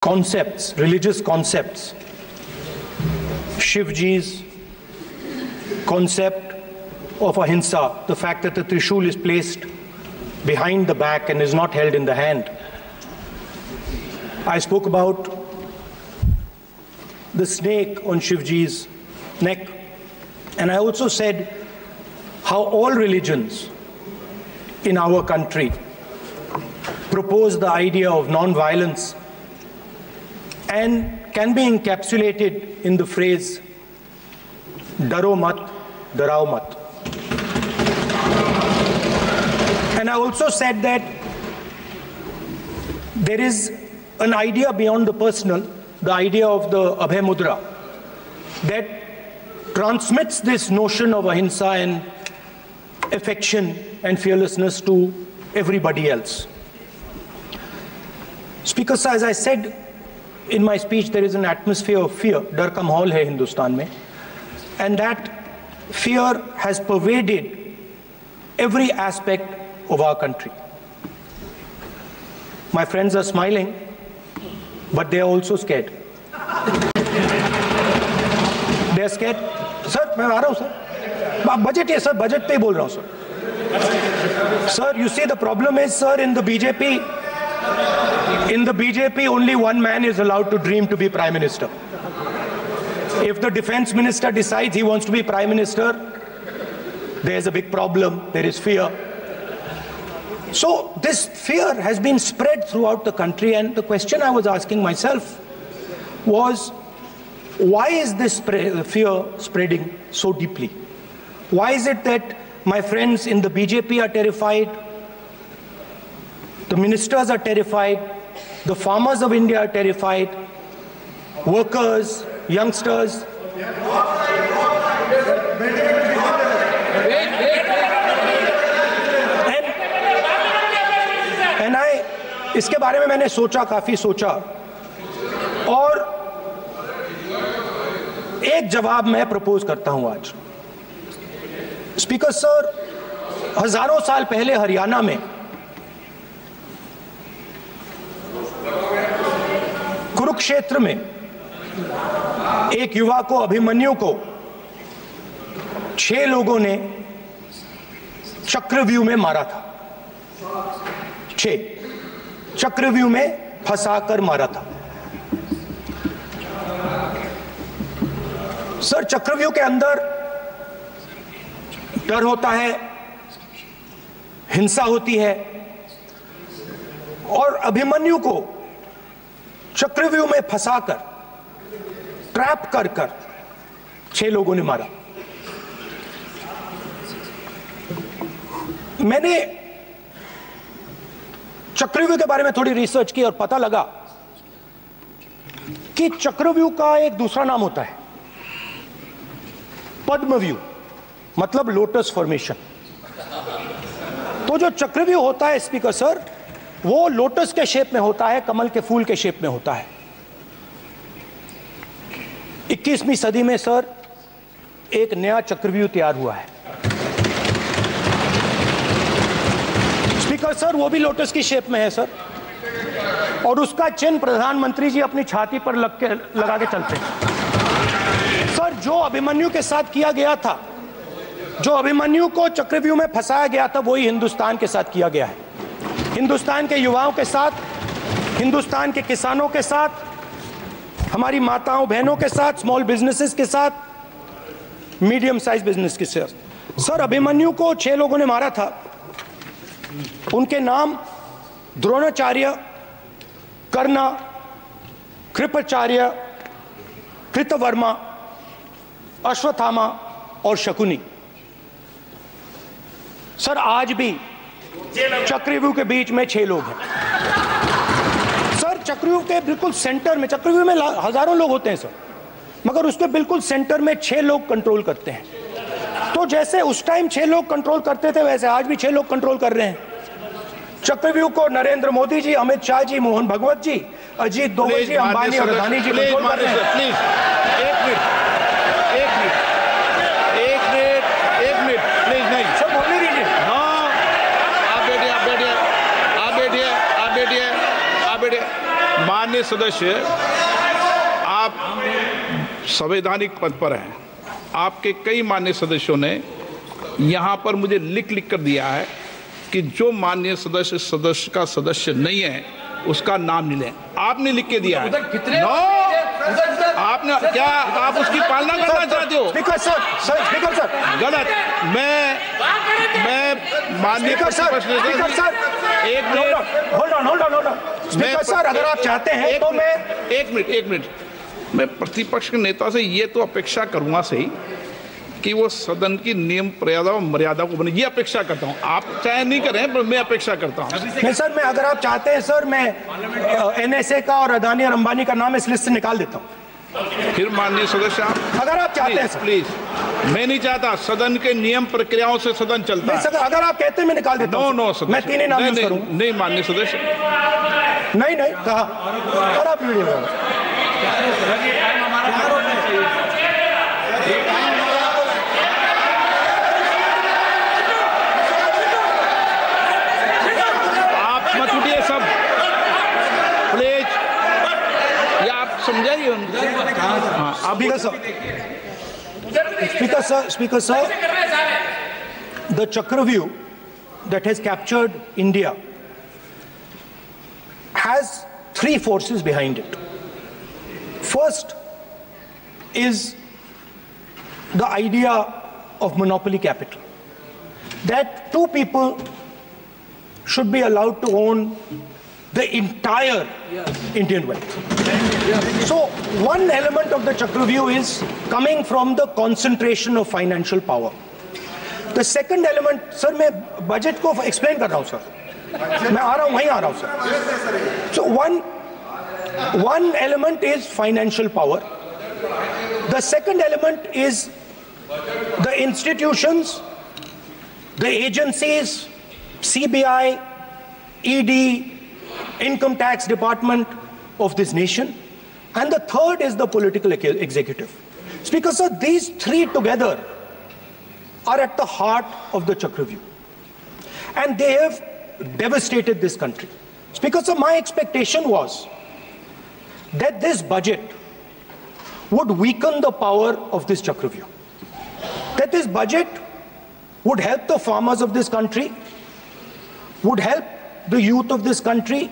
concepts, religious concepts. Shivji's concept of ahimsa, the fact that the Trishul is placed behind the back and is not held in the hand. I spoke about the snake on Shivji's neck, and I also said how all religions in our country propose the idea of non-violence and can be encapsulated in the phrase "Daro mat, darao mat." And I also said that there is an idea beyond the personal, the idea of the Abhay Mudra, that transmits this notion of ahimsa and affection and fearlessness to everybody else. Speaker Sir, as I said in my speech, there is an atmosphere of fear. Dar ka mahol hai Hindustan mein. And that fear has pervaded every aspect of our country. My friends are smiling, but they are also scared. They are scared. Sir, मैं आ रहा हूँ sir. Budget है sir, budget पे ही बोल रहा हूँ sir. Sir, you see the problem is sir, in the BJP only one man is allowed to dream to be Prime Minister. If the Defense Minister decides he wants to be Prime Minister, there is a big problem, there is fear. So this fear has been spread throughout the country, and the question I was asking myself was, why is this fear spreading so deeply? Why is it that my friends in the BJP are terrified, the ministers are terrified, the farmers of India are terrified, workers, youngsters? And इसके बारे में मैंने सोचा, काफी सोचा, और एक जवाब मैं प्रपोज करता हूं आज. स्पीकर सर, हजारों साल पहले हरियाणा में कुरुक्षेत्र में एक युवा को, अभिमन्यु को 6 लोगों ने चक्रव्यूह में मारा था. 6 चक्रव्यूह में फंसाकर मारा था. सर, चक्रव्यूह के अंदर डर होता है, हिंसा होती है, और अभिमन्यु को चक्रव्यूह में फंसाकर, ट्रैप कर 6 लोगों ने मारा. मैंने चक्रव्यूह के बारे में थोड़ी रिसर्च की और पता लगा कि चक्रव्यूह का एक दूसरा नाम होता है पद्मव्यूह, मतलब लोटस फॉर्मेशन. तो जो चक्रव्यूह होता है स्पीकर सर, वो लोटस के शेप में होता है, कमल के फूल के शेप में होता है. 21वीं सदी में सर एक नया चक्रव्यूह तैयार हुआ है स्पीकर सर, वो भी लोटस की शेप में है सर, और उसका चिन्ह प्रधानमंत्री जी अपनी छाती पर लगा के चलते हैं. सर, जो अभिमन्यु के साथ किया गया था, जो अभिमन्यु को चक्रव्यूह में फंसाया गया था, वही हिंदुस्तान के साथ किया गया है. हिंदुस्तान के युवाओं के साथ, हिंदुस्तान के किसानों के साथ, हमारी माताओं बहनों के साथ, स्मॉल बिजनेसेस के साथ, मीडियम साइज बिजनेस के साथ. सर, अभिमन्यु को 6 लोगों ने मारा था. उनके नाम द्रोणाचार्य, कर्ण, कृपाचार्य, कृतवर्मा, अश्वत्थामा और शकुनी. सर, आज भी चक्रव्यूह के बीच में 6 लोग हैं. सर, चक्रव्यूह के बिल्कुल सेंटर में, चक्रव्यूह में हजारों लोग होते हैं सर, मगर उसके बिल्कुल सेंटर में 6 लोग कंट्रोल करते हैं. तो जैसे उस टाइम 6 लोग कंट्रोल करते थे, वैसे आज भी 6 लोग कंट्रोल कर रहे हैं. चक्रव्यूह को नरेंद्र मोदी जी, अमित शाह जी, मोहन भगवत जी, अजीत दोवल जी, अंबानी और अदानी जी कंट्रोल कर रहे हैं. प्लीज, एक मिनट, प्लीज. नहीं सर, बोलने दीजिए. हाँ, आप बैठिए. माननीय माननीय सदस्य, आप संवैधानिक पद पर हैं। आपके कई माननीय सदस्यों ने यहाँ पर मुझे लिख कर दिया है कि जो माननीय सदस्य का सदस्य नहीं है उसका नाम नहीं लें। आपने लिख के दिया है। नो, आपने क्या आप उसकी पालना करना चाहते हो? स्पीकर सर, गलत। मैं माननीय एक minute, hold on. Speaker sir, अगर आप चाहते हैं तो मैं एक मिनट मैं प्रतिपक्ष के नेता से ये तो अपेक्षा करूंगा सही कि वो सदन की नियम मर्यादा को बने, ये अपेक्षा करता हूं। आप चाहे नहीं करें पर मैं अपेक्षा करता हूं। नहीं सर, मैं अगर आप चाहते हैं सर, मैं NSA का और अदानी और अंबानी का नाम इस लिस्ट से निकाल देता हूं। फिर माननीय सदस्य, अगर आप चाहते हैं सर। प्लीज, मैं नहीं चाहता। सदन के नियम प्रक्रियाओं से सदन चलता है। सर, अगर आप कहते हैं मैं निकाल देता हूं। नो मैं तीन ही नाम यूज करूंगा। नहीं माननीय सदस्य, नहीं कहा और आप वीडियो समझाइए। Speaker sir, the Chakravyuh that has captured India has three forces behind it. First is the idea of monopoly capital, that two people should be allowed to own the entire Indian wealth. So one element of the Chakravyuh is coming from the concentration of financial power. The second element, sir, मैं budget को explain कर रहा हूँ sir. मैं आ रहा हूँ, वहीं आ रहा हूँ sir. So one element is financial power. The second element is the institutions, the agencies, CBI, ED, Income Tax Department of this nation, and the third is the political executive. Speaker sir, these three together are at the heart of the Chakravyuh, and they have devastated this country. Speaker sir, my expectation was that this budget would weaken the power of this Chakravyuh, that this budget would help the farmers of this country, would help the youth of this country,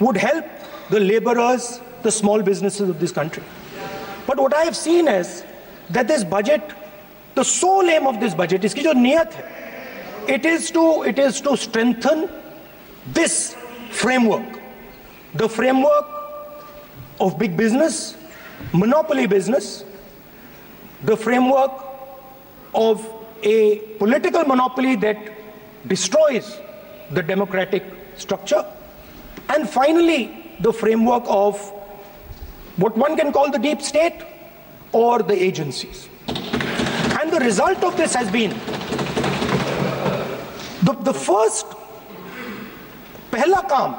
would help the laborers, the small businesses of this country. But what I have seen is that this budget, the sole aim of this budget, iski jo niyat hai, it is to strengthen this framework, the framework of big business, monopoly business, the framework of a political monopoly that destroys the democratic structure, and finally the framework of what one can call the deep state or the agencies. And the result of this has been the first पहला काम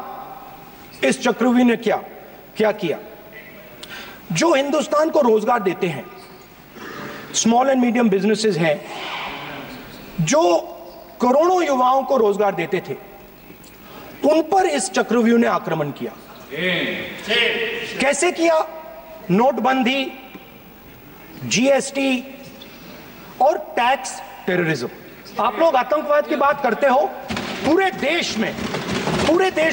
इस चक्रव्यूह ने क्या किया, जो हिंदुस्तान को रोजगार देते हैं, स्मॉल एंड मीडियम बिजनेसेस हैं, जो करोड़ों युवाओं को रोजगार देते थे, उन पर इस चक्रव्यूह ने आक्रमण किया। कैसे किया? नोटबंदी, जीएसटी और टैक्स टेररिज्म। आप लोग आतंकवाद की बात करते हो, पूरे देश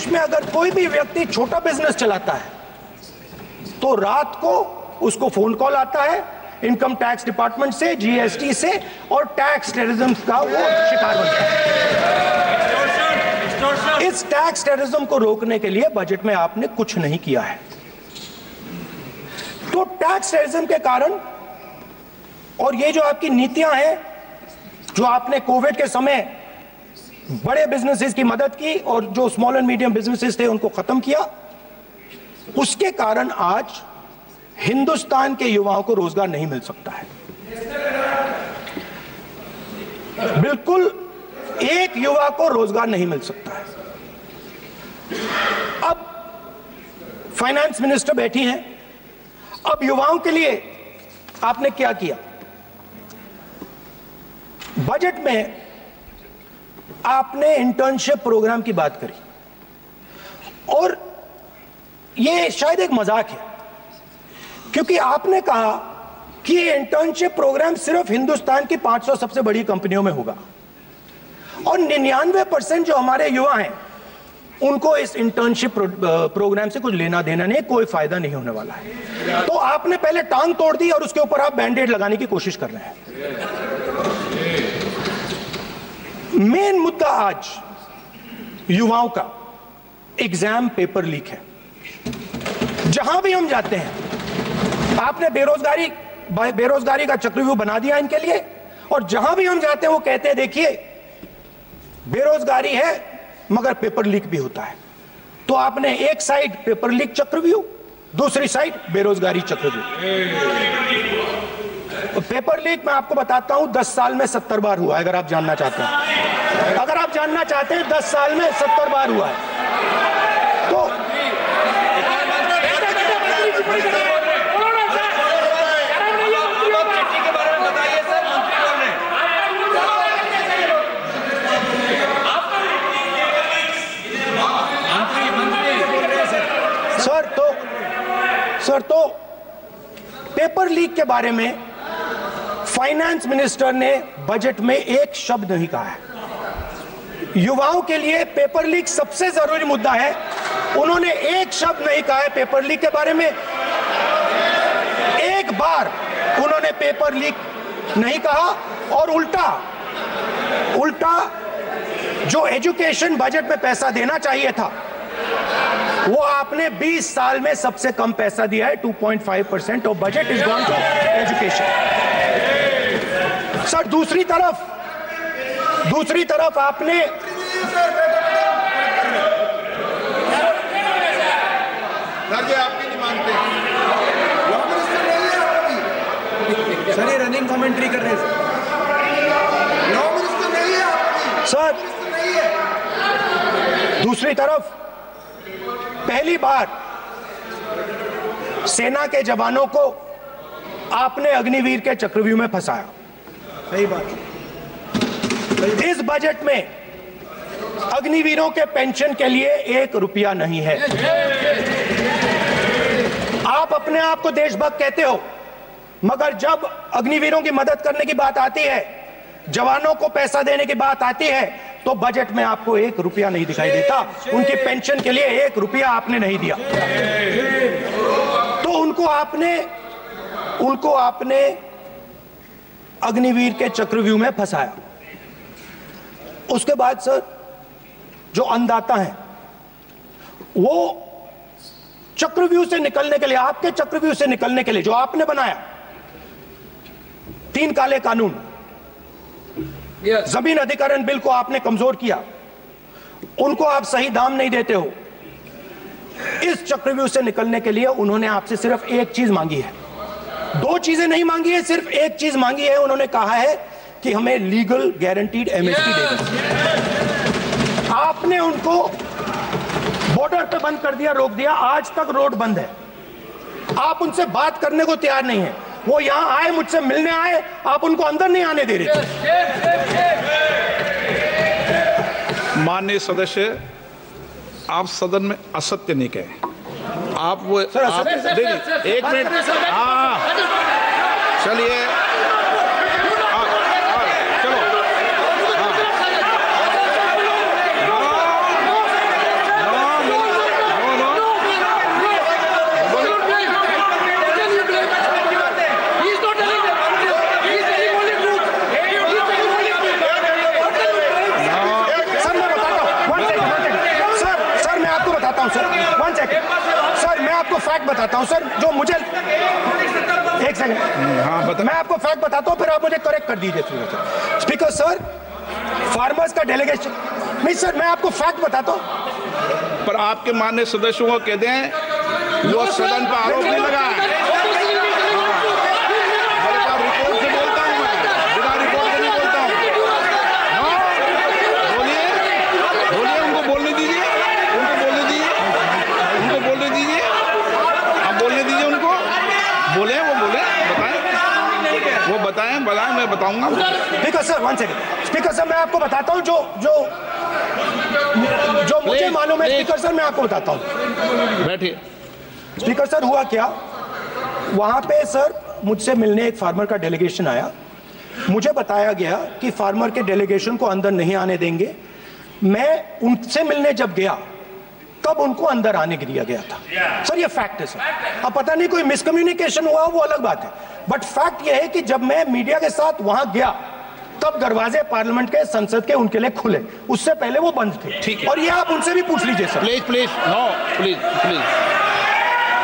में अगर कोई भी व्यक्ति छोटा बिजनेस चलाता है तो रात को उसको फोन कॉल आता है इनकम टैक्स डिपार्टमेंट से, जीएसटी से, और टैक्स टेररिज्म का वो शिकार बनता है। इस टैक्स टेररिज्म को रोकने के लिए बजट में आपने कुछ नहीं किया है। तो टैक्स टेररिज्म के कारण और ये जो आपकी नीतियां हैं, जो आपने कोविड के समय बड़े बिजनेसेस की मदद की और जो स्मॉल एंड मीडियम बिजनेसेस थे उनको खत्म किया, उसके कारण आज हिंदुस्तान के युवाओं को रोजगार नहीं मिल सकता है। बिल्कुल एक युवा को रोजगार नहीं मिल सकता है। अब फाइनेंस मिनिस्टर बैठी हैं, अब युवाओं के लिए आपने क्या किया? बजट में आपने इंटर्नशिप प्रोग्राम की बात करी और ये शायद एक मजाक है, क्योंकि आपने कहा कि ये इंटर्नशिप प्रोग्राम सिर्फ हिंदुस्तान की 500 सबसे बड़ी कंपनियों में होगा और 99% जो हमारे युवा हैं उनको इस इंटर्नशिप प्रोग्राम से कुछ लेना देना नहीं, कोई फायदा नहीं होने वाला है। तो आपने पहले टांग तोड़ दी और उसके ऊपर आप बैंडेड लगाने की कोशिश कर रहे हैं। मेन मुद्दा आज युवाओं का एग्जाम पेपर लीक है। जहां भी हम जाते हैं आपने बेरोजगारी का चक्रव्यूह बना दिया इनके लिए, और जहां भी हम जाते हैं वो कहते हैं देखिए बेरोजगारी है मगर पेपर लीक भी होता है। तो आपने एक साइड पेपर लीक चक्रव्यूह, दूसरी साइड बेरोजगारी चक्रव्यूह। पेपर लीक मैं आपको बताता हूं 10 साल में 70 बार हुआ है। अगर आप जानना चाहते हैं, अगर आप जानना चाहते हैं 10 साल में 70 बार हुआ है तो सर तो पेपर लीक के बारे में फाइनेंस मिनिस्टर ने बजट में एक शब्द नहीं कहा है। युवाओं के लिए पेपर लीक सबसे जरूरी मुद्दा है, उन्होंने एक शब्द नहीं कहा है पेपर लीक के बारे में। एक बार उन्होंने पेपर लीक नहीं कहा और उल्टा जो एजुकेशन बजट में पैसा देना चाहिए था वो आपने 20 साल में सबसे कम पैसा दिया है। 2.5% of budget is gone to education. Sir दूसरी तरफ आपने आपकी नहीं मानते सर, ये रनिंग कमेंट्री कर रहे हैं सर। दूसरी तरफ पहली बार सेना के जवानों को आपने अग्निवीर के चक्रव्यूह में फंसाया। सही बात। इस बजट में अग्निवीरों के पेंशन के लिए 1 रुपया नहीं है। आप अपने आप को देशभक्त कहते हो, मगर जब अग्निवीरों की मदद करने की बात आती है, जवानों को पैसा देने की बात आती है, तो बजट में आपको 1 रुपया नहीं दिखाई देता। उनकी पेंशन के लिए 1 रुपया आपने नहीं दिया। तो उनको आपने अग्निवीर के चक्रव्यूह में फंसाया। उसके बाद सर जो अन्नदाता हैं वो चक्रव्यूह से निकलने के लिए, आपके चक्रव्यूह से निकलने के लिए जो आपने बनाया 3 काले कानून, जमीन अधिग्रहण बिल को आपने कमजोर किया, उनको आप सही दाम नहीं देते हो। इस चक्रव्यूह से निकलने के लिए उन्होंने आपसे सिर्फ एक चीज मांगी है, 2 चीजें नहीं मांगी है, सिर्फ एक चीज मांगी है। उन्होंने कहा है कि हमें लीगल गारंटीड एमएसपी देना। आपने उनको बॉर्डर पे बंद कर दिया, रोक दिया, आज तक रोड बंद है। आप उनसे बात करने को तैयार नहीं है। वो यहां आए, मुझसे मिलने आए, आप उनको अंदर नहीं आने दे रहे। माननीय सदस्य, आप सदन में असत्य नहीं कहे। आप वो आप देखिए, 1 मिनट, हाँ चलिए, चलो, सर मैं आपको फैक्ट बताता हूं सर, जो मुझे एक सेकंड, हाँ बता, मैं आपको फैक्ट बताता हूं, फिर आप मुझे करेक्ट कर दीजिए। स्पीकर सर, फार्मर्स का डेलीगेशन, नहीं सर मैं आपको फैक्ट बताता हूं। पर आपके माननीय सदस्यों को कह दें वो सदन पर आरोप नहीं लगा है। रिपोर्ट से बोलता हूं मैं, बिना रिपोर्ट के नहीं बोलता हूं। बोलिए, उनको बोलने दीजिए, उनको बोलने दीजिए, आप बोलने दीजिए उनको, बोले, वो बोले, बताएं, मैं बताऊंगा। Speaker sir 1 second, speaker sir मैं आपको बताता हूं जो मुझे मालूम है। स्पीकर सर मैं आपको बताता हूं, बैठिए। स्पीकर सर, हुआ क्या, वहां पे सर मुझसे मिलने एक फार्मर का डेलीगेशन आया। मुझे बताया गया कि फार्मर के डेलीगेशन को अंदर नहीं आने देंगे। मैं उनसे मिलने जब गया तब उनको अंदर आने दिया गया था। सर ये फैक्ट है सर। अब पता नहीं कोई मिसकम्युनिकेशन हुआ, वो अलग बात है, बट फैक्ट ये है कि जब मैं मीडिया के साथ वहां गया तब दरवाजे पार्लियामेंट के, संसद के उनके लिए खुले, उससे पहले वो बंद थे। ठीक है, और ये आप उनसे भी पूछ लीजिए sir. Please please no please please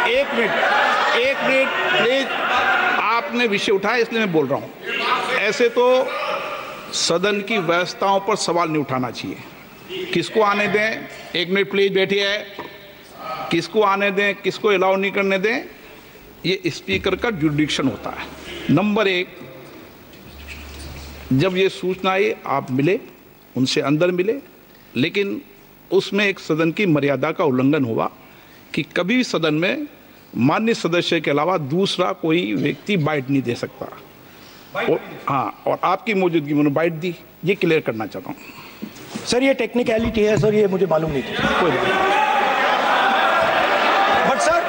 एक मिनट प्लीज, आपने विषय उठाया इसलिए मैं बोल रहा हूं। ऐसे तो सदन की व्यवस्थाओं पर सवाल नहीं उठाना चाहिए। किसको आने दें, एक मिनट प्लीज बैठिए, किसको आने दें, किसको अलाउ नहीं करने दें, ये स्पीकर का जुडिक्शन होता है। नंबर एक, जब ये सूचना आई आप मिले, उनसे अंदर मिले, लेकिन उसमें एक सदन की मर्यादा का उल्लंघन हुआ कि कभी भी सदन में माननीय सदस्य के अलावा दूसरा कोई व्यक्ति बाइट नहीं दे सकता। और आपकी मौजूदगी में बाइट दी, ये क्लियर करना चाहता हूं। सर ये टेक्निकलिटी है सर, ये मुझे मालूम नहीं थी, कोई बात नहीं। बट सर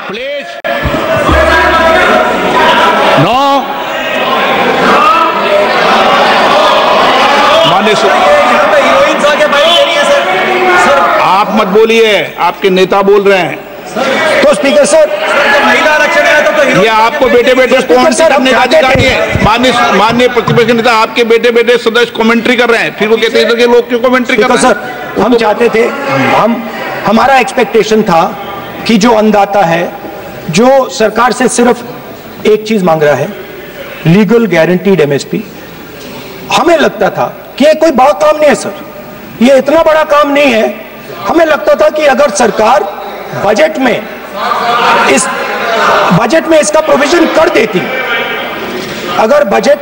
प्लीज नो, माननीय हीरोइंस आके बाइट दे रही है सर। आप मत बोलिए, आपके नेता बोल रहे हैं। तो स्पीकर सर, जब महिला आरक्षण आया था तो ये आपको बेटे बेटे कौन सी करने का अधिकार है? माननीय प्रतिपक्ष नेता आपके बेटे बेटे सदस्य कमेंट्री कर रहे हैं, फिर वो कहते हैं कि लोग क्यों कमेंट्री कर रहे हैं? सर हम चाहते थे, हमारा एक्सपेक्टेशन था कि जो अन्नदाता है, जो सरकार से सिर्फ एक चीज मांग रहा है, लीगल गारंटीड एमएसपी। हमें लगता था कि ये कोई बड़ा काम नहीं है सर, ये इतना बड़ा काम नहीं है। हमें लगता था कि अगर सरकार बजट में इसका प्रोविजन कर देती, अगर बजट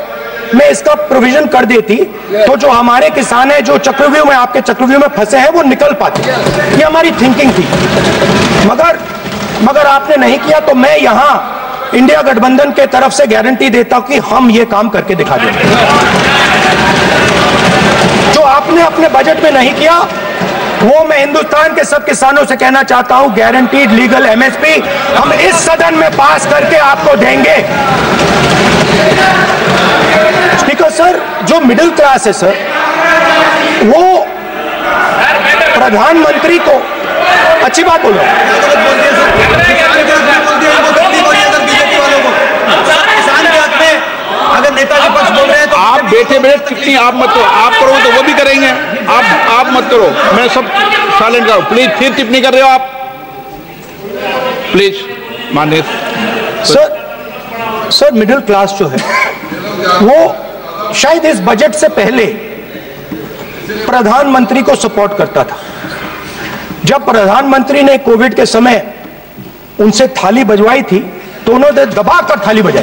में इसका प्रोविजन कर देती तो जो हमारे किसान हैं, जो चक्रव्यूह में, आपके चक्रव्यूह में फंसे हैं, वो निकल पाते। ये हमारी थिंकिंग थी, मगर आपने नहीं किया। तो मैं यहां इंडिया गठबंधन के तरफ से गारंटी देता हूं कि हम ये काम करके दिखा देंगे। जो आपने अपने बजट में नहीं किया, वो मैं हिंदुस्तान के सब किसानों से कहना चाहता हूं, गारंटीड लीगल एमएसपी हम इस सदन में पास करके आपको देंगे। स्पीकर सर, जो मिडिल क्लास है सर, वो प्रधानमंत्री को अच्छी बात बोलो, अगर नेताजी पक्ष बोल रहे हैं तो आप बैठे बैठे टिप्पणी आप मत करो, आप करो तो वो भी करेंगे, आप मत करो, मैं सब साइलेंट करो प्लीज। फिर टिप्पणी कर रहे हो आप, प्लीज माननीय सर मिडिल क्लास जो है वो शायद इस बजट से पहले प्रधानमंत्री को सपोर्ट करता था। जब प्रधानमंत्री ने कोविड के समय उनसे थाली बजवाई थी तो उन्होंने दबाकर थाली बजाई,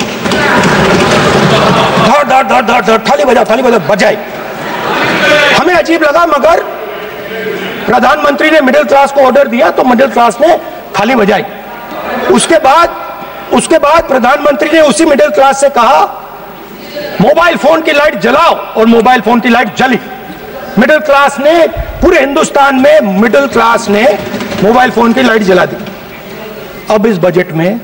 धड़ धड़ धड़ धड़ धड़ थाली बजा बजाई। हमें अजीब लगा, मगर प्रधानमंत्री ने मिडिल क्लास को ऑर्डर दिया तो मिडिल क्लास ने थाली बजाई। उसके बाद प्रधानमंत्री ने उसी मिडिल क्लास से कहा मोबाइल फोन की लाइट जलाओ, और मोबाइल फोन की लाइट जली। मिडिल क्लास ने, पूरे हिंदुस्तान में मिडिल क्लास ने मोबाइल फोन की लाइट जला दी। अब इस बजट में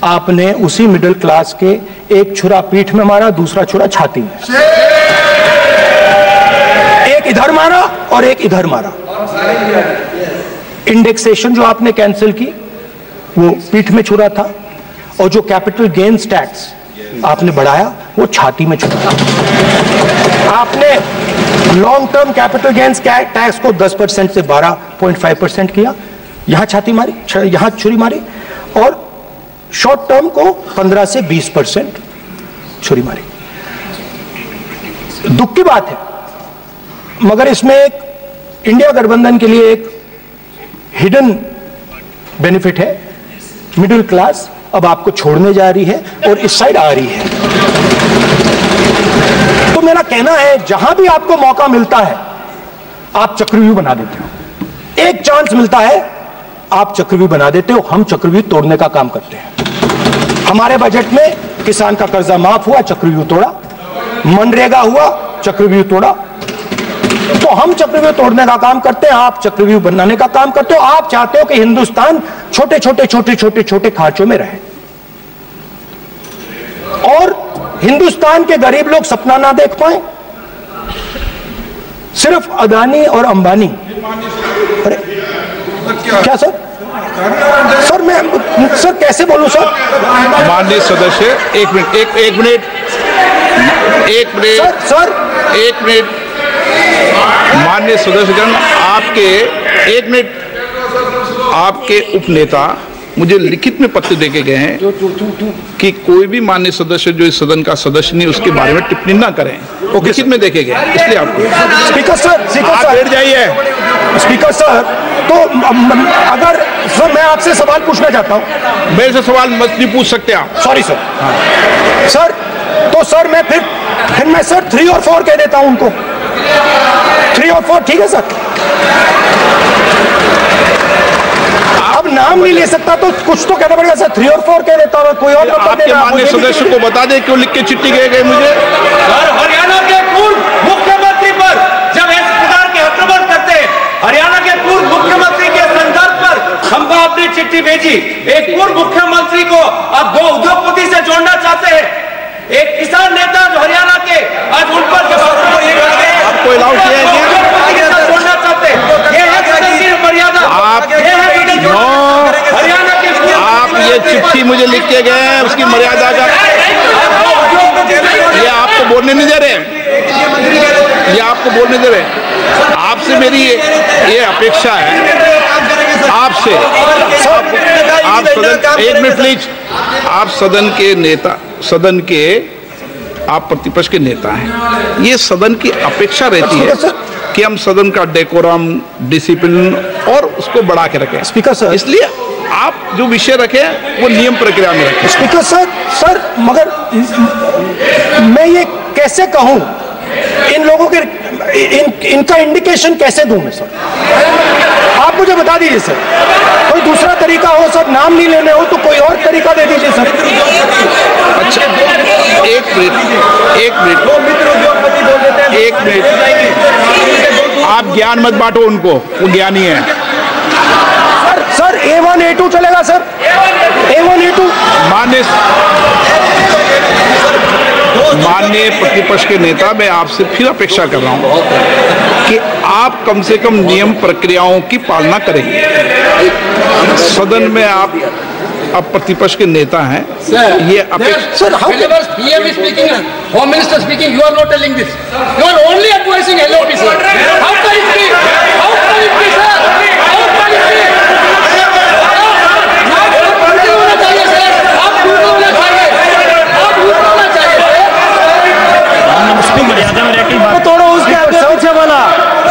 आपने उसी मिडिल क्लास के एक छुरा पीठ में मारा, दूसरा छुरा छाती में, एक इधर मारा और एक इधर मारा। इंडेक्सेशन जो आपने कैंसिल की वो पीठ में छुरा था, और जो कैपिटल गेन्स टैक्स आपने बढ़ाया वो छाती में छुरा। आपने long term capital gains tax को 10% से 12.5% किया, यहां छाती मारी, यहां छुरी मारी, और शॉर्ट टर्म को 15 से 20% छुरी मारी। दुख की बात है, मगर इसमें एक इंडिया गठबंधन के लिए एक हिडन बेनिफिट है। मिडिल क्लास अब आपको छोड़ने जा रही है और इस साइड आ रही है। तो मेरा कहना है, जहां भी आपको मौका मिलता है आप चक्रव्यूह बना देते हो। एक चांस मिलता है आप चक्रव्यूह बना देते हो, हम चक्रव्यूह तोड़ने का काम करते हैं। हमारे बजट में किसान का कर्जा माफ हुआ, चक्रव्यूह तोड़ा, मनरेगा हुआ, चक्रव्यूह तोड़ा, तो हम चक्रव्यूह तोड़ने का काम करते हैं, आप चक्रव्यूह बनाने का काम करते हो। आप चाहते हो कि हिंदुस्तान छोटे छोटे छोटे छोटे छोटे खांचों में रहे और हिंदुस्तान के गरीब लोग सपना ना देख पाए। सिर्फ अदानी और अंबानी। अरे क्या सर? सर मैं सर कैसे बोलूं सर? माननीय सदस्य एक मिनट सर माननीय सदस्यगण, आपके उपनेता मुझे लिखित में पत्र देके गए हैं कि कोई भी माननीय सदस्य जो इस सदन का सदस्य नहीं उसके बारे में टिप्पणी ना करें। वो लिखित में देखे गए, इसलिए आपको स्पीकर सर बैठ जाइए। स्पीकर सर, तो अगर सर मैं आपसे सवाल पूछना चाहता हूं। मेरे से सवाल मत नहीं पूछ सकते आप। Sorry sir. सर तो सर मैं फिर मैं सर 3 और 4 कह देता हूं उनको। 3 और 4 ठीक है सर? अब नाम नहीं ले सकता तो कुछ तो कहना पड़ेगा सर। 3 और 4 कह देता हूं, कोई और बता देगा। माननीय सदस्य को बता दे क्यों लिख के चिट्ठी गए मुझे। हरियाणा के पूर्व मुख्यमंत्री पर जब इस प्रकार के आक्रमण करते हैं, हरियाणा के पूर्व मुख्यमंत्री के संदर्भ पर हमको अपनी चिट्ठी भेजी। एक पूर्व मुख्यमंत्री को अब 2 उद्योगपति से जोड़ना चाहते हैं, एक किसान नेता जो हरियाणा के, आज उन पर जब आपको अलाउ किया है जोड़ना चाहते हैं। ये है सदन की मर्यादा। हरियाणा के आप ये चिट्ठी मुझे लिख के गए हैं, उसकी मर्यादा का ये आपको बोलने नहीं दे रहे, ये आपको बोलने दे रहे। आपसे मेरी ये अपेक्षा है आपसे। आप सदन, एक मिनट प्लीज, आप सदन के नेता, सदन के आप प्रतिपक्ष के नेता हैं। ये सदन की अपेक्षा रहती है कि हम सदन का डेकोरम, डिसिप्लिन और उसको बढ़ा के रखें। स्पीकर सर, इसलिए आप जो विषय रखें वो नियम प्रक्रिया में रखें। स्पीकर सर मगर मैं ये कैसे कहूं, इन लोगों के इनका इंडिकेशन कैसे दूं मैं सर? आप मुझे बता दीजिए सर, कोई दूसरा तरीका हो सर, नाम नहीं लेने हो तो कोई और तरीका दे दीजिए सर। अच्छा एक मिनट आप ज्ञान मत बांटो उनको, वो ज्ञानी है। सर A1 A2 चलेगा सर? A1 A2 माननीय प्रतिपक्ष के नेता, मैं आपसे फिर अपेक्षा कर रहा हूं कि आप कम से कम नियम प्रक्रियाओं की पालना करेंगे। सदन में आप अब प्रतिपक्ष के नेता हैं, ये अपेक्षा। Sir PM is speaking, Home Minister speaking, you are not telling this. You are only advising LOP, sir. How can it be? How can it be, sir? How can it be?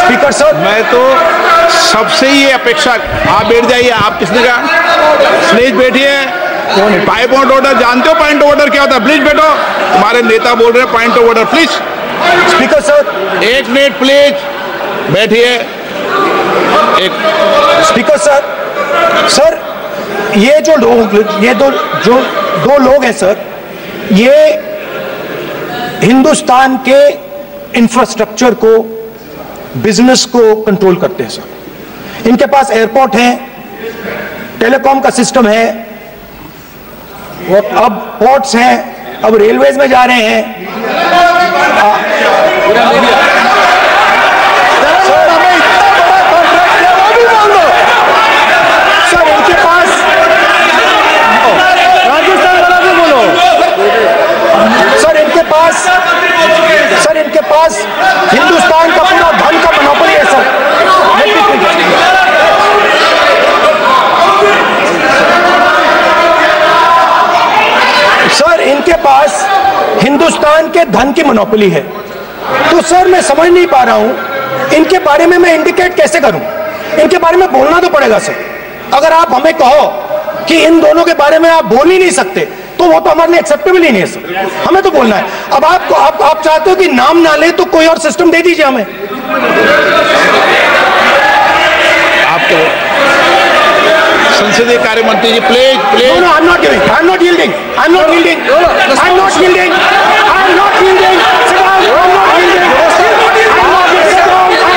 Speaker sir, मैं तो सबसे ये अपेक्षा, आप बैठ जाइए। आप किसने कहा प्लीज बैठिए। पॉइंट ऑफ ऑर्डर जानते हो? पॉइंट ऑफ ऑर्डर क्या होता है? प्लीज बैठो। तुम्हारे नेता बोल रहे हैं point of order, please. Speaker sir, एक मिनट प्लीज बैठिए। एक स्पीकर सर ये जो लोग, ये दो लोग हैं सर, ये हिंदुस्तान के इंफ्रास्ट्रक्चर को, बिजनेस को कंट्रोल करते हैं सर। इनके पास एयरपोर्ट है, टेलीकॉम का सिस्टम है, अब पोर्ट्स हैं, अब रेलवेज में जा रहे हैं। सर हमें इतना बड़ा कॉन्ट्रैक्ट है, वो भी मान लो सर। इनके पास राजस्थान वाला भी बोलो सर। इनके पास हिंदुस्तान का पूरा धन का मोनोपोली है सर। सर इनके पास हिंदुस्तान के धन की मोनोपोली है। तो सर मैं समझ नहीं पा रहा हूं इनके बारे में मैं इंडिकेट कैसे करूं? इनके बारे में बोलना तो पड़ेगा सर। अगर आप हमें कहो कि इन दोनों के बारे में आप बोल ही नहीं सकते तो वो तो हमारे लिए एक्सेप्टेबल ही नहीं है सर। हमें तो बोलना है। अब आप चाहते हो कि नाम ना ले तो कोई और सिस्टम दे दीजिए हमें। आपको संसदीय कार्य मंत्री जी please No, I'm not giving. I'm not yielding. I'm not yielding. I'm not yielding. I'm not yielding. Sit down. I'm not yielding. I'm not yielding. Sit down.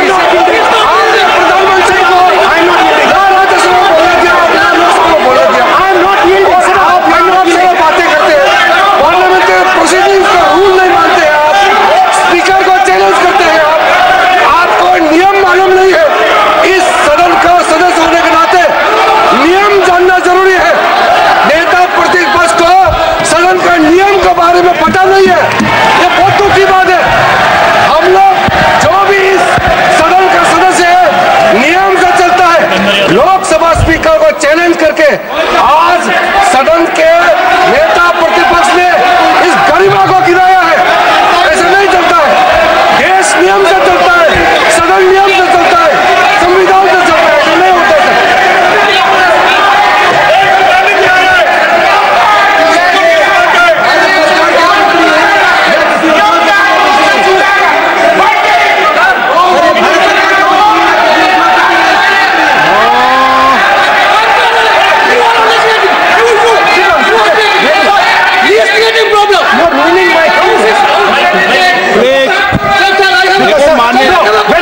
के आज सदन के नेता प्रतिपक्ष ने इस गरिमा को गिराया है। ऐसे नहीं चलता है। देश नियम से चलता है, सदन नियम से चलता है, संविधान से चलता है। ऐसे नहीं होता है।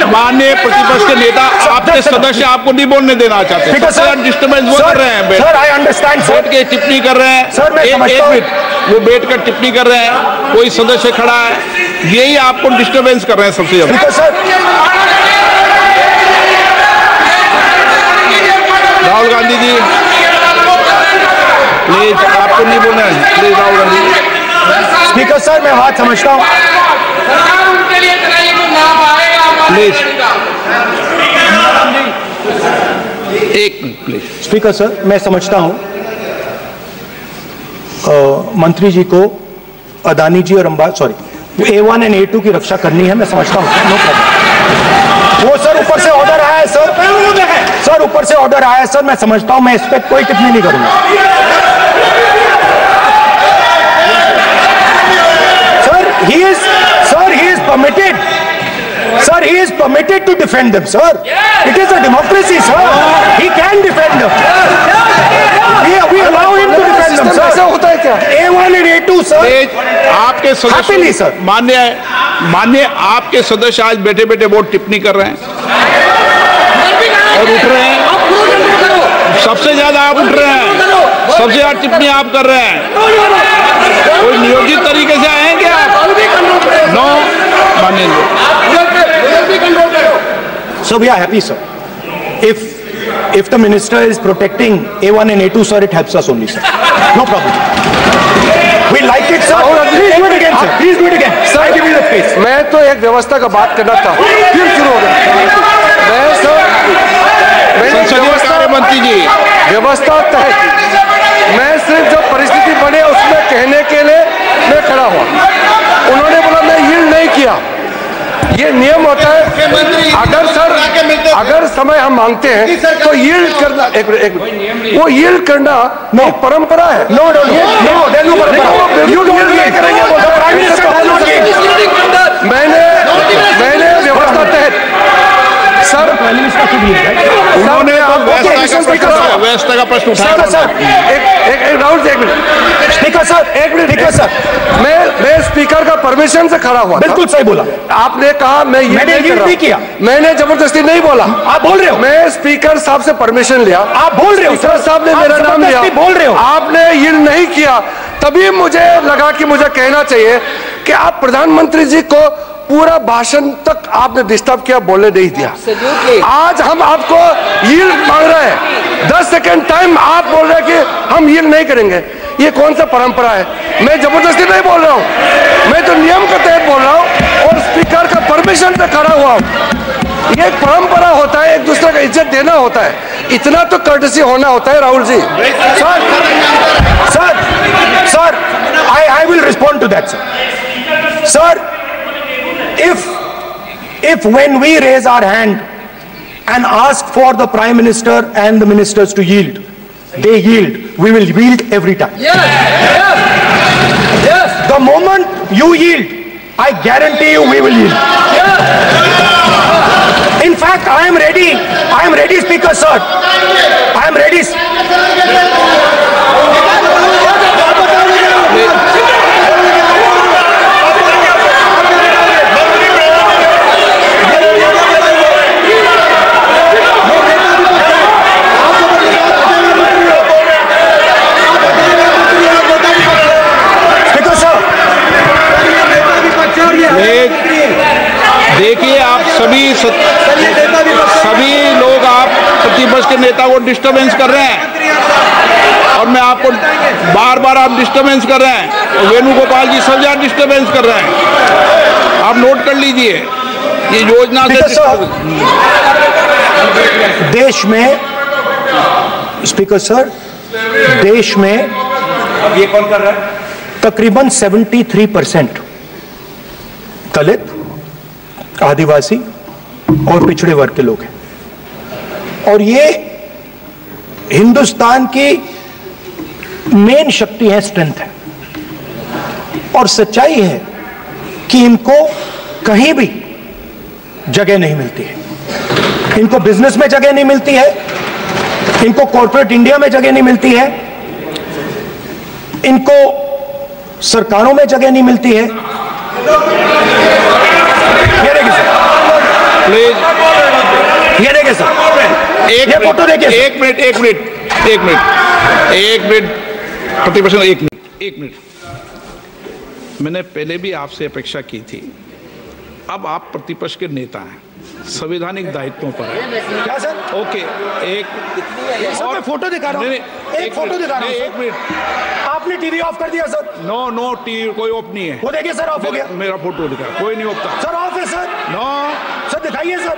माननीय प्रतिपक्ष के नेता आपके सदस्य आपको नहीं बोलने देना चाहते हैं। डिस्टर्बेंस वो कर रहे हैं, सर आई अंडरस्टैंड, बैठ के टिप्पणी कर रहे हैं। सर मैं एक मिनट, वो बैठ कर टिप्पणी कर रहे हैं, कोई सदस्य खड़ा है, यही आपको डिस्टर्बेंस कर रहे हैं सबसे ज्यादा। राहुल गांधी जी प्लीज, आपको नहीं बोलना है, please Rahul Gandhi. Speaker sir मैं बात समझता हूँ, प्लीज एक मिनट प्लीज। स्पीकर सर मैं समझता हूं मंत्री जी को अदानी जी और A1 एंड A2 की रक्षा करनी है, मैं समझता हूं, नो प्रॉब्लम। वो सर ऊपर से ऑर्डर आया है सर ऊपर से ऑर्डर आया है सर, मैं समझता हूं, मैं इस पर कोई टिप्पणी नहीं करूंगा। Sir he is permitted. Sir, he is permitted to defend them, sir. It is a democracy, sir. He can defend them. We allow him to defend them, sir. ऐसा होता है क्या? A1 and A2, sir. आपके Happily, सदस्य sir. मान्य आपके सदस्य आज बैठे बैठे वोट टिप्पणी कर रहे हैं और उठ रहे हैं। सबसे ज्यादा आप उठ रहे हैं, सबसे ज्यादा टिप्पणी आप कर रहे हैं। कोई नियोजित तरीके से आए हैं क्या आप? नो, मानिए। So we are happy, sir. If the minister is protecting A1 and A2, sir, it helps us only, sir. No problem. We like it, sir. Please do it again, sir. Please do it again. Sir, I give you the space. मैं तो एक व्यवस्था का बात करना था, फिर शुरू हो गया। संसदीय कार्य मंत्री जी, व्यवस्था तय की। मैं सिर्फ जो परिस्थिति बने उसमें कहने के लिए मैं खड़ा हुआ। उन्होंने बोला मैं यील्ड नहीं किया। ये नियम होता है, अगर समय हम मांगते हैं तो यील्ड करना, एक मिनट, वो यील्ड करना एक परंपरा है। No, मैंने व्यवस्था तहत सर उन्होंने व्यवस्था का प्रश्न उठाया। सर एक राउंड से, एक मिनट स्पीकर सर, एक मिनट सर, मैं स्पीकर का परमिशन से खड़ा हुआ। बिल्कुल सही बोला आपने कहा मैंने यील्ड नहीं किया। मैंने जबरदस्ती नहीं बोला। आप बोल रहे हो। मैं स्पीकर साहब से परमिशन लिया। आप बोल रहे हो। स्पीकर साहब ने मेरा नाम लिया। बोल रहे हो। आपने यील्ड नहीं किया, तभी मुझे लगा कि मुझे कहना चाहिए कि आप प्रधानमंत्री जी को पूरा भाषण तक आपने डिस्टर्ब किया, बोलने नहीं दिया। आज हम आपको यील्ड मांग रहे हैं, 10 सेकेंड टाइम आप बोल रहे हैं कि हम यील्ड नहीं करेंगे। ये कौन सा परंपरा है? मैं जबरदस्ती नहीं बोल रहा हूँ, मैं तो नियम के तहत बोल रहा हूँ और स्पीकर का परमिशन से खड़ा हुआ हूँ। ये एक परंपरा होता है, एक दूसरे का इज्जत देना होता है, इतना तो कर्टसी होना होता है। Rahul ji, sir I will respond to that, sir. Sir, if when we raise our hand and ask for the Prime Minister and the ministers to yield, they yield, we will yield every time. Yes. The moment you yield, I guarantee you we will yield. In fact, I am ready, Speaker sir. I am ready. देखिए, आप सभी लोग आप प्रतिपक्ष के नेता को disturbance कर रहे हैं और मैं आपको बार आप डिस्टर्बेंस कर रहे हैं। वेणुगोपाल जी सब जगह डिस्टर्बेंस कर रहे हैं, आप नोट कर लीजिए। ये योजना से देश में, स्पीकर सर, देश में अब ये कौन कर रहा है? तकरीबन 73% दलित, आदिवासी और पिछड़े वर्ग के लोग हैं। और ये हिंदुस्तान की मेन शक्ति है, स्ट्रेंथ है। और सच्चाई है कि इनको कहीं भी जगह नहीं मिलती है। इनको बिजनेस में जगह नहीं मिलती है, इनको कॉर्पोरेट इंडिया में जगह नहीं मिलती है, इनको सरकारों में जगह नहीं मिलती है। ये देखिए सर, प्लीज ये देखिए सर, ये फोटो देखिए। एक मिनट प्रतिपक्ष, एक मिनट। मैंने पहले भी आपसे अपेक्षा की थी, अब आप प्रतिपक्ष के नेता हैं, संवैधानिक दायित्वों पर है। क्या सर? ओके, एक सर मैं फोटो दिखा रहा हूँ, एक फोटो दिखा रहा हूँ। एक मिनट, आपने टीवी ऑफ कर दिया सर। नो टीवी कोई ऑफ नहीं है। वो देखिए सर, ऑफ हो गया। मेरा फोटो दिखा, कोई नहीं ऑफ सर ऑफ है सर। नो सर दिखाइए सर,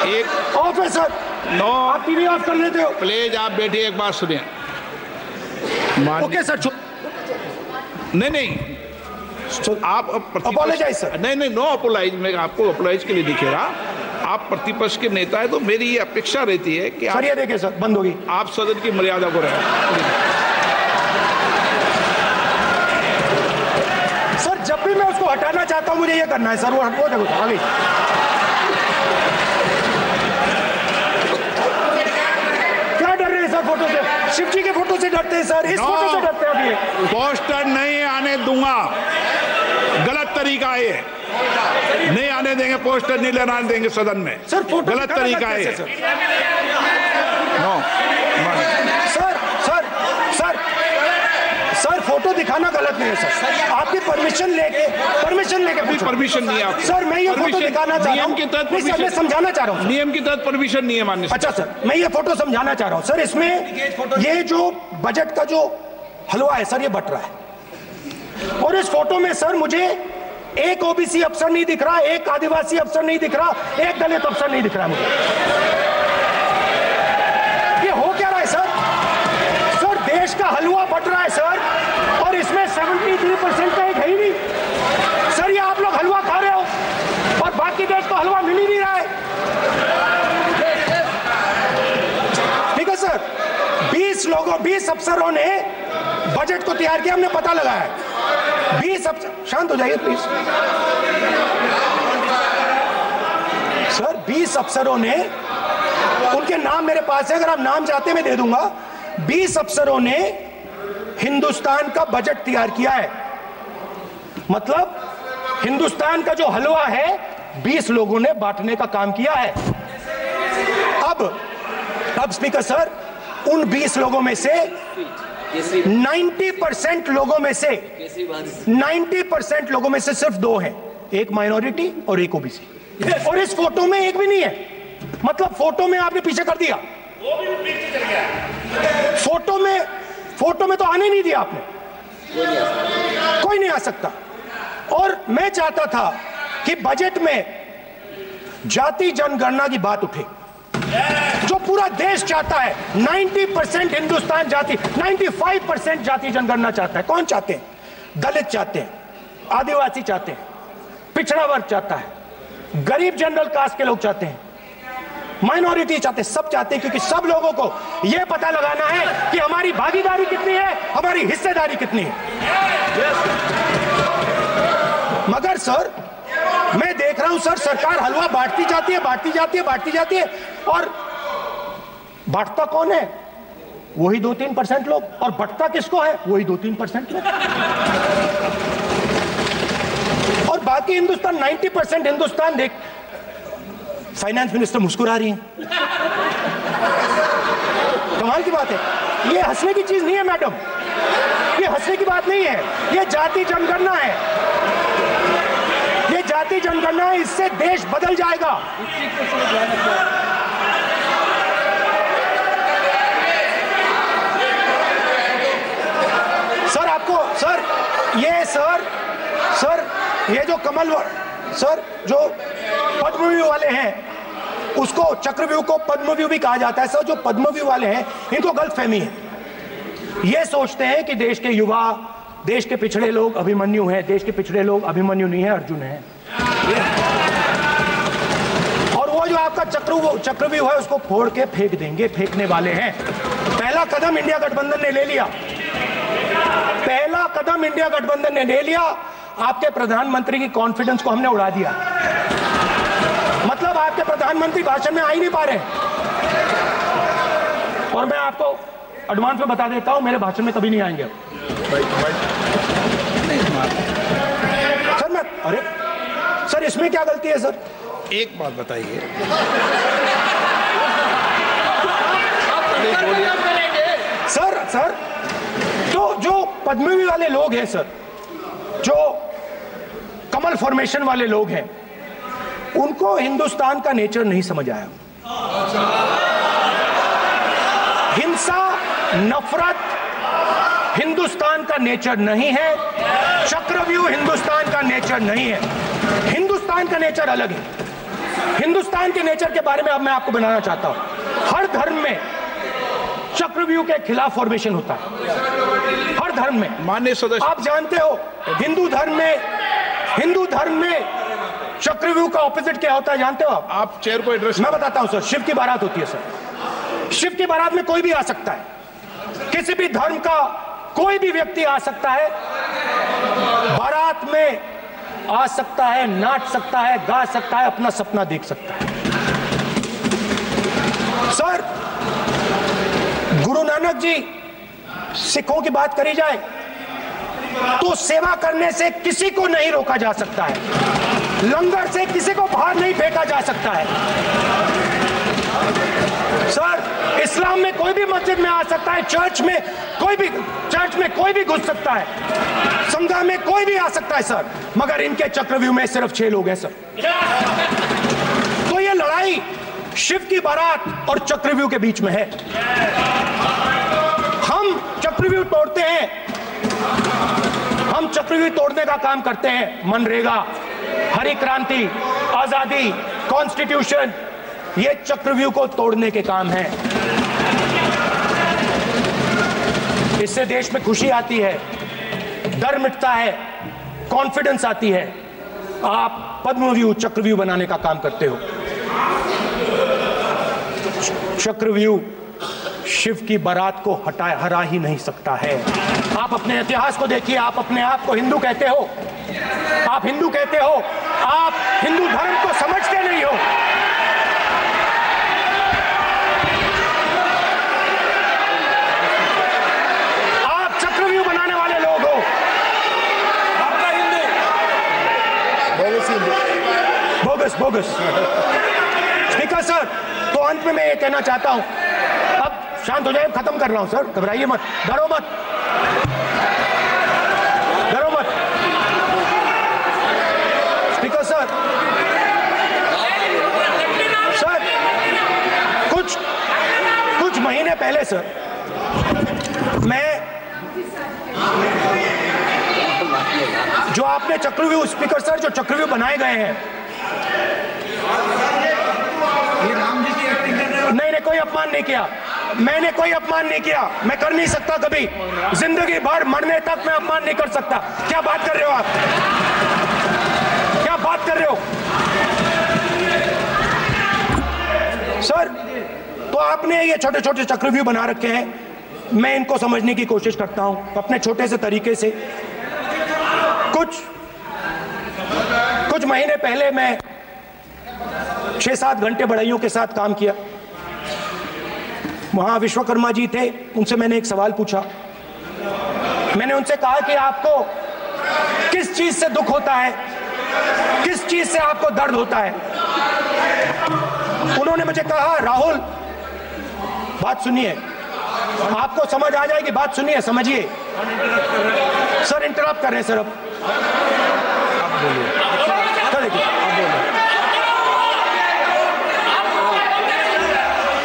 एक ऑफ है सर। नो, आप टीवी ऑफ कर लेते हो। प्लीज आप बैठिए, एक बात सुनिए। ओके सर, नहीं आप Apologize, sir. नहीं नो अपोलाइज, मैं आपको अपोलाइज के लिए दिखेगा। आप प्रतिपक्ष के नेता है तो मेरी ये अपेक्षा रहती है कि सर ये देखिए सर, बंद होगी। आप सदन की मर्यादा को रखें। सर जब भी मैं उसको हटाना चाहता हूं मुझे ये करना है सर, वो देखो सर आगे। क्या डर रहे हैं सर फोटो से? शिव जी के फोटो से डरते हैं सर, इस फोटो से डरते हैं अभी। पोस्टर नहीं आने दूंगा, गलत तरीका है ये, नहीं आने देंगे, पोस्टर नहीं लगाने देंगे सदन में। सर फोटो गलत तरीका है सर। नो सर फोटो दिखाना गलत नहीं है सर। आपकी परमिशन लेके परमिशन नहीं है आपको। सर मैं ये फोटो दिखाना चाह रहा हूँ, नियम के तहत नहीं सर मैं समझाना चाह रहा हूँ। नियम के तहत परमिशन नहीं है माननीय। अच्छा सर मैं ये फोटो समझाना चाह रहा हूँ सर। इसमें ये जो बजट का जो हलवा है सर, ये बट रहा है। और इस फोटो में सर मुझे एक ओबीसी अफसर नहीं दिख रहा, एक आदिवासी अफसर नहीं दिख रहा, एक दलित अफसर नहीं दिख रहा मुझे। ये हो क्या रहा है सर? सर देश का हलवा बट रहा है सर, और इसमें 73% का एक है ही नहीं सर। ये आप लोग हलवा खा रहे हो और बाकी देश को हलवा मिल ही नहीं रहा है। ठीक है सर, 20 अफसरों ने बजट को तैयार किया, हमने पता लगाया है। 20 अफसर, शांत हो जाइए प्लीज सर। 20 अफसरों ने, उनके नाम मेरे पास है, अगर आप नाम चाहते मैं दे दूंगा। 20 अफसरों ने हिंदुस्तान का बजट तैयार किया है। मतलब हिंदुस्तान का जो हलवा है 20 लोगों ने बांटने का काम किया है। अब स्पीकर सर, उन 20 लोगों में से 90% लोगों में से 90% लोगों में से सिर्फ 2 हैं, एक माइनॉरिटी और एक ओबीसी। और इस फोटो में एक भी नहीं है। मतलब फोटो में आपने पीछे कर दिया, फोटो में तो आने नहीं दिया आपने, कोई नहीं आ सकता। और मैं चाहता था कि बजट में जाति जनगणना की बात उठे, जो पूरा देश चाहता है। 90% हिंदुस्तान जाति, 95% जाति जनगणना चाहता है। कौन चाहते हैं? दलित चाहते हैं, आदिवासी चाहते हैं, पिछड़ा वर्ग चाहता है, गरीब जनरल कास्ट के लोग चाहते हैं, माइनॉरिटी चाहते हैं, सब चाहते हैं। क्योंकि सब लोगों को यह पता लगाना है कि हमारी भागीदारी कितनी है, हमारी हिस्सेदारी कितनी है। मगर सर मैं देख रहा हूं सर, सरकार हलवा बांटती जाती है, और बांटता कौन है? वही 2-3% लोग, और बंटता किसको है? वही 2-3% लोग। और बाकी हिंदुस्तान, 90% हिंदुस्तान देख। फाइनेंस मिनिस्टर मुस्कुरा रही हैं। कमाल की बात है। ये हंसने की चीज नहीं है मैडम, ये हंसने की बात नहीं है। ये जाति जनगणना है, ये जाति जनगणना है। इससे देश बदल जाएगा। सर आपको सर ये जो कमल सर जो पद्मव्यूह वाले हैं, उसको चक्रव्यूह को पद्मव्यूह भी कहा जाता है। सर जो पद्मव्यूह वाले हैं इनको गलतफहमी है। ये सोचते हैं कि देश के युवा, देश के पिछड़े लोग अभिमन्यु हैं। देश के पिछड़े लोग अभिमन्यु नहीं है, अर्जुन है। और वो जो आपका चक्रव्यूह है उसको फोड़ के फेंक देंगे, फेंकने वाले हैं। पहला कदम इंडिया गठबंधन ने ले लिया, पहला कदम इंडिया गठबंधन ने ले लिया। आपके प्रधानमंत्री की कॉन्फिडेंस को हमने उड़ा दिया। मतलब आपके प्रधानमंत्री भाषण में आ ही नहीं पा रहे। और मैं आपको एडवांस में बता देता हूं, मेरे भाषण में कभी नहीं आएंगे सर। अरे सर, इसमें क्या गलती है सर? एक बात बताइए, सर तो जो पद्मवी वाले लोग हैं सर, जो कमल फॉर्मेशन वाले लोग हैं, उनको हिंदुस्तान का नेचर नहीं समझ आया। हिंसा, नफरत हिंदुस्तान का नेचर नहीं है। चक्रव्यूह हिंदुस्तान का नेचर नहीं है। हिंदुस्तान का नेचर अलग है। हिंदुस्तान के नेचर के बारे में अब मैं आपको बनाना चाहता हूं। हर धर्म में चक्रव्यूह के खिलाफ फॉर्मेशन होता है, हर धर्म में। माननीय सदस्य, आप जानते हो हिंदू धर्म में चक्रव्यूह का ऑपोजिट क्या होता है, जानते हो आप चेयर को एड्रेस। मैं बताता हूं सर। शिव की बारात होती है सर। शिव की बारात में कोई भी आ सकता है, किसी भी धर्म का कोई भी व्यक्ति आ सकता है, बारात में आ सकता है, नाच सकता है, गा सकता है, अपना सपना देख सकता है। सर, गुरु नानक जी, सिखों की बात करी जाए तो सेवा करने से किसी को नहीं रोका जा सकता है, लंगर से किसी को बाहर नहीं फेंका जा सकता है। सर, इस्लाम में कोई भी मस्जिद में आ सकता है, चर्च में कोई भी घुस सकता है, संघा में कोई भी आ सकता है सर, मगर इनके चक्रव्यूह में सिर्फ 6 लोग हैं सर। तो ये लड़ाई शिव की बारात और चक्रव्यूह के बीच में है। हम चक्रव्यूह तोड़ते हैं, हम चक्रव्यूह तोड़ने का काम करते हैं। मनरेगा, हरी क्रांति, आजादी, कॉन्स्टिट्यूशन, ये चक्रव्यूह को तोड़ने के काम हैं। इससे देश में खुशी आती है, डर मिटता है, कॉन्फिडेंस आती है। आप पद्मव्यूह चक्रव्यूह बनाने का काम करते हो। चक्रव्यूह शिव की बारात को हरा ही नहीं सकता है। आप अपने इतिहास को देखिए। आप अपने आप को हिंदू कहते हो, आप हिंदू कहते हो, आप हिंदू धर्म को समझते नहीं हो। आप चक्रव्यूह बनाने वाले लोग हो। आपका हिंदू बोगस। स्पीकर सर, तो अंत में मैं ये कहना चाहता हूं, अब शांत हो जाए, खत्म कर रहा हूं सर, घबराइए मत, डरो मत। स्पीकर सर, कुछ महीने पहले सर, मैं जो आपने चक्रव्यूह, स्पीकर सर, जो चक्रव्यूह बनाए गए हैं, नहीं, कोई अपमान नहीं किया, मैंने कोई अपमान नहीं किया, मैं कर नहीं सकता कभी, जिंदगी भर मरने तक मैं अपमान नहीं कर सकता। क्या बात कर रहे हो आप? क्या बात कर रहे हो सर? तो आपने ये छोटे छोटे चक्रव्यूह बना रखे हैं, मैं इनको समझने की कोशिश करता हूं अपने छोटे से तरीके से। कुछ महीने पहले मैं 6-7 घंटे बढ़इयों के साथ काम किया। वहां विश्वकर्मा जी थे, उनसे मैंने एक सवाल पूछा। मैंने उनसे कहा कि आपको किस चीज से दुख होता है, किस चीज से आपको दर्द होता है? उन्होंने मुझे कहा, राहुल बात सुनिए, आपको समझ आ जाएगी, बात सुनिए, समझिए। सर इंटरप्ट कर रहे हैं सर, अब बोलिए,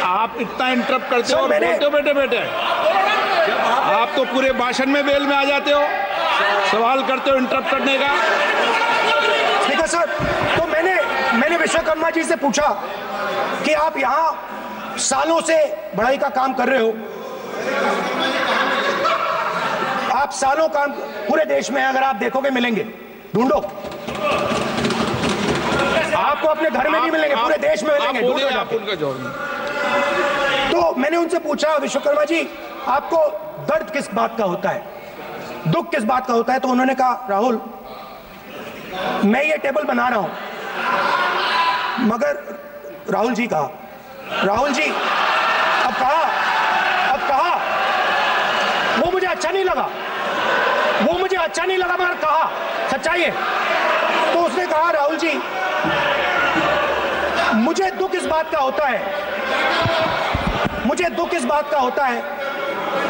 आप इतना इंटरप्ट करते हो, बोलते बेटे आप तो पूरे भाषण में बेल में आ जाते हो, सवाल करते हो इंटरप्ट करने का। ठीक है सर, तो मैंने विश्वकर्मा जी से पूछा कि आप यहाँ सालों से बढ़ाई का काम कर रहे हो, आप सालों काम पूरे देश में अगर आप देखोगे मिलेंगे, ढूंढो, आपको अपने घर में नहीं मिलेंगे, पूरे देश में मिलेंगे, ढूंढो जाके। तो मैंने उनसे पूछा, विश्वकर्मा जी आपको दर्द किस बात का होता है, दुख किस बात का होता है? तो उन्होंने कहा, राहुल मैं ये टेबल बना रहा हूं, मगर राहुल जी कहा, राहुल जी अब कहा वो मुझे अच्छा नहीं लगा, वो मुझे अच्छा नहीं लगा, मगर कहा सच्चाई है। तो उसने कहा, राहुल जी मुझे दुख इस बात का होता है, मुझे दुख इस बात का होता है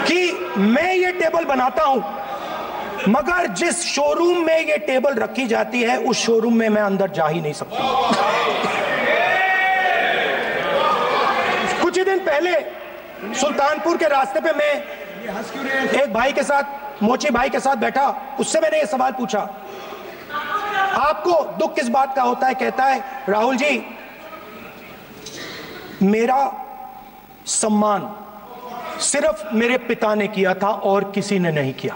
कि मैं ये टेबल बनाता हूं, मगर जिस शोरूम में ये टेबल रखी जाती है उस शोरूम में मैं अंदर जा ही नहीं सकता। कुछ ही दिन पहले सुल्तानपुर के रास्ते पे मैं एक भाई के साथ, मोची भाई के साथ बैठा, उससे मैंने ये सवाल पूछा, आपको दुख किस बात का होता है? कहता है, राहुल जी मेरा सम्मान सिर्फ मेरे पिता ने किया था और किसी ने नहीं किया।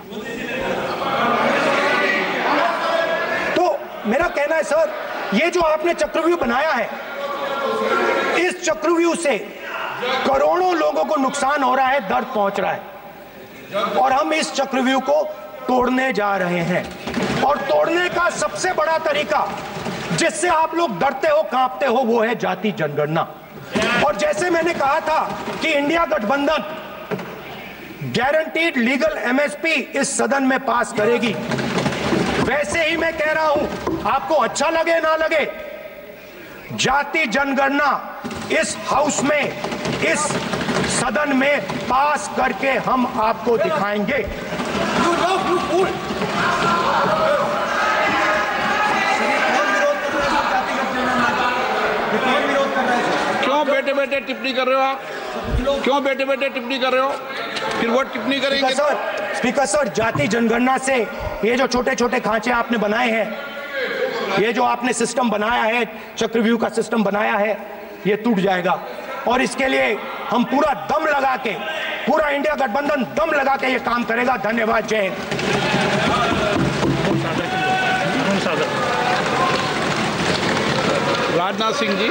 तो मेरा कहना है सर, ये जो आपने चक्रव्यूह बनाया है, इस चक्रव्यूह से करोड़ों लोगों को नुकसान हो रहा है, दर्द पहुंच रहा है, और हम इस चक्रव्यूह को तोड़ने जा रहे हैं। और तोड़ने का सबसे बड़ा तरीका जिससे आप लोग डरते हो, कांपते हो, वो है जाति जनगणना। और जैसे मैंने कहा था कि इंडिया गठबंधन गारंटीड लीगल एमएसपी इस सदन में पास करेगी, वैसे ही मैं कह रहा हूं, आपको अच्छा लगे ना लगे, जाति जनगणना इस हाउस में, इस सदन में पास करके हम आपको दिखाएंगे। क्यों बैठे बैठे टिप्पणी कर रहे हो आप? क्यों बैठे बैठे टिप्पणी कर रहे हो? फिर वो टिप्पणी करेंगे। स्पीकर सर, जाति जनगणना से ये जो छोटे छोटे खांचे आपने बनाए हैं, ये जो आपने सिस्टम बनाया है, चक्रव्यूह का सिस्टम बनाया है, ये टूट जाएगा। और इसके लिए हम पूरा दम लगा के, पूरा इंडिया गठबंधन दम लगा के ये काम करेगा। धन्यवाद, जय हिंद। राजनाथ सिंह जी।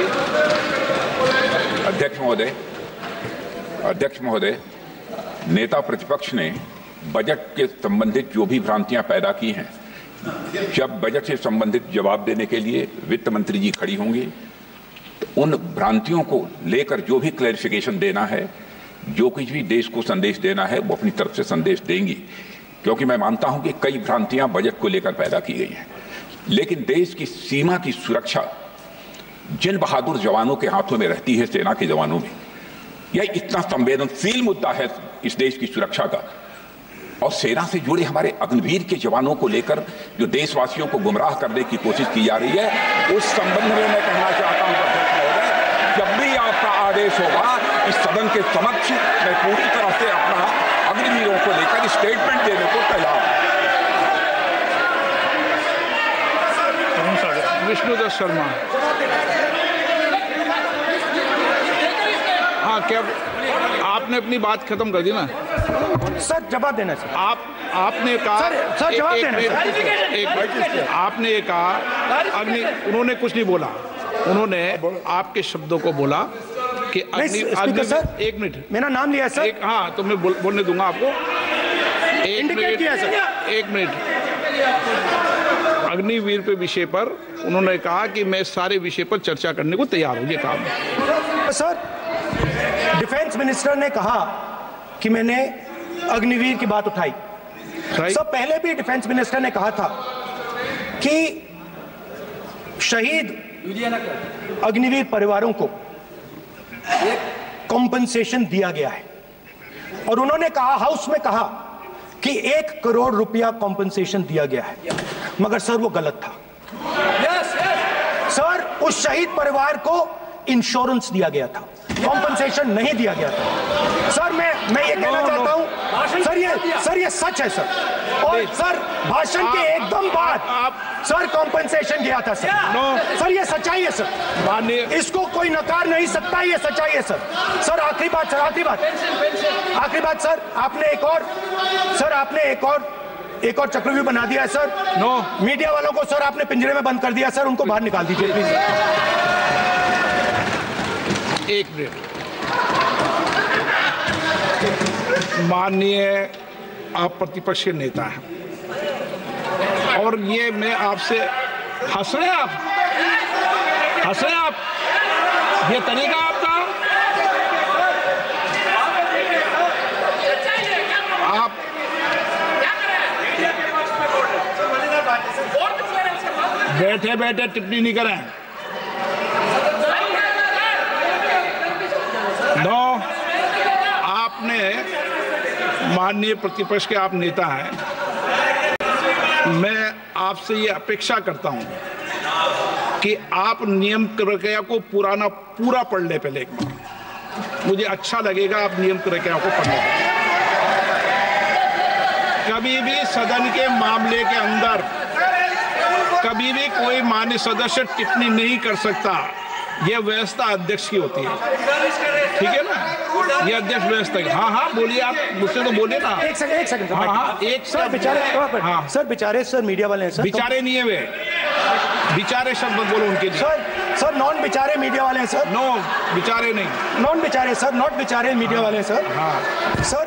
अध्यक्ष महोदय, नेता प्रतिपक्ष ने बजट के संबंधित जो भी भ्रांतियां पैदा की हैं, जब बजट से संबंधित जवाब देने के लिए वित्त मंत्री जी खड़ी होंगी तो उन भ्रांतियों को लेकर जो भी क्लैरिफिकेशन देना है, जो कुछ भी देश को संदेश देना है, वो अपनी तरफ से संदेश देंगी। क्योंकि मैं मानता हूं कि कई भ्रांतियां बजट को लेकर पैदा की गई हैं, लेकिन देश की सीमा की सुरक्षा जिन बहादुर जवानों के हाथों में रहती है, सेना के जवानों में, यह इतना संवेदनशील मुद्दा है इस देश की सुरक्षा का। और सेना से जुड़े हमारे अग्निवीर के जवानों को लेकर जो देशवासियों को गुमराह करने की कोशिश की जा रही है, उस संबंध में मैं कहना चाहता हूं अध्यक्ष महोदय, जब भी आपका आदेश होगा इस सदन के समक्ष मैं पूरी तरह से अपना अग्निवीरों को लेकर स्टेटमेंट देने को तैयार हूं। विष्णुदत्त शर्मा। हाँ, क्या आपने अपनी बात खत्म कर दी ना? सर जवाब देना सर। आपने कहा सर जवाब देना। आपने ये कहा उन्होंने कुछ नहीं बोला, उन्होंने आपके शब्दों को बोला कि सर, एक मिनट, मेरा नाम लिया सर। हाँ, तो मैं बोलने दूंगा आपको। एक मिनट। अग्निवीर पे विषय पर उन्होंने कहा कि मैं सारे विषय पर चर्चा करने को तैयार हूं। ये काम सर, डिफेंस मिनिस्टर ने कहा कि मैंने अग्निवीर की बात उठाई। सब पहले भी डिफेंस मिनिस्टर ने कहा था कि शहीद अग्निवीर परिवारों को कॉम्पनसेशन दिया गया है, और उन्होंने कहा, हाउस में कहा कि 1 करोड़ रुपया कॉम्पनसेशन दिया गया है, मगर सर वो गलत था। सर, उस शहीद परिवार को इंश्योरेंस दिया गया था, कॉम्पनसेशन नहीं दिया गया था। सर मैं ये कहना चाहता हूं, सर ये सच है सर। और सर भाषण के एकदम बाद सर कॉम्पनसेशन गया था सर। सर ये सच्चाई है सर, इसको कोई नकार नहीं सकता, ये सच्चाई है सर। सर आखिरी बात सर, आपने एक और एक और चक्रव्यूह बना दिया है सर। नो। मीडिया वालों को सर आपने पिंजरे में बंद कर दिया सर, उनको बाहर निकाल दीजिए प्लीज। एक मिनट। माननीय आप प्रतिपक्ष के नेता हैं और ये मैं आपसे हंस रहे हैं, आप हंस रहे हैं, आप ये तरीका आपका, आप बैठे बैठे टिप्पणी नहीं करें। नो, आपने माननीय प्रतिपक्ष के आप नेता हैं, मैं आपसे ये अपेक्षा करता हूं कि आप नियम प्रक्रिया को पूरा पढ़ ले पहले एक बार। मुझे अच्छा लगेगा आप नियम प्रक्रिया को पढ़ लें। कभी भी सदन के मामले के अंदर कभी भी कोई माननीय सदस्य टिप्पणी नहीं कर सकता। यह व्यवस्था अध्यक्ष की होती है, ठीक है ना? ये अध्यक्ष व्यवस्था की। हाँ हाँ बोलिए, आप मुझसे तो बोलिए ना। एक सेकंड। हाँ एक सर बेचारे, हाँ सर बेचारे, सर मीडिया वाले हैं सर। बेचारे नहीं है वे, बेचारे शब्द बोलो उनके लिए। सर नॉन बेचारे मीडिया वाले हैं सर। नो बेचारे नहीं, नॉन बेचारे सर, नॉट बेचारे मीडिया वाले हैं सर। हाँ सर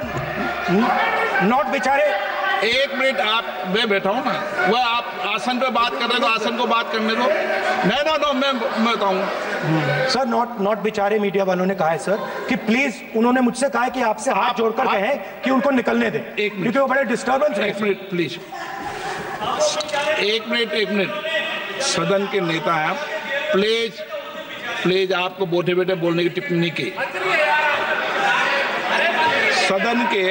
नॉट बेचारे। एक मिनट, आप मैं बैठा हूँ ना, वह आप आसन पे बात कर रहे हो तो आसन को बात करने दो। नहीं नो मैं बताऊंगा सर। नॉट बेचारे मीडिया वालों ने कहा है सर कि प्लीज, उन्होंने मुझसे कहा है कि आपसे हाथ जोड़कर कहें कि उनको निकलने दें, क्योंकि वो बड़े डिस्टर्बेंस है। एक मिनट प्लीज, एक मिनट। सदन के नेता हैं आप, प्लीज आपको बैठे बैठे बोलने की टिप्पणी की। सदन के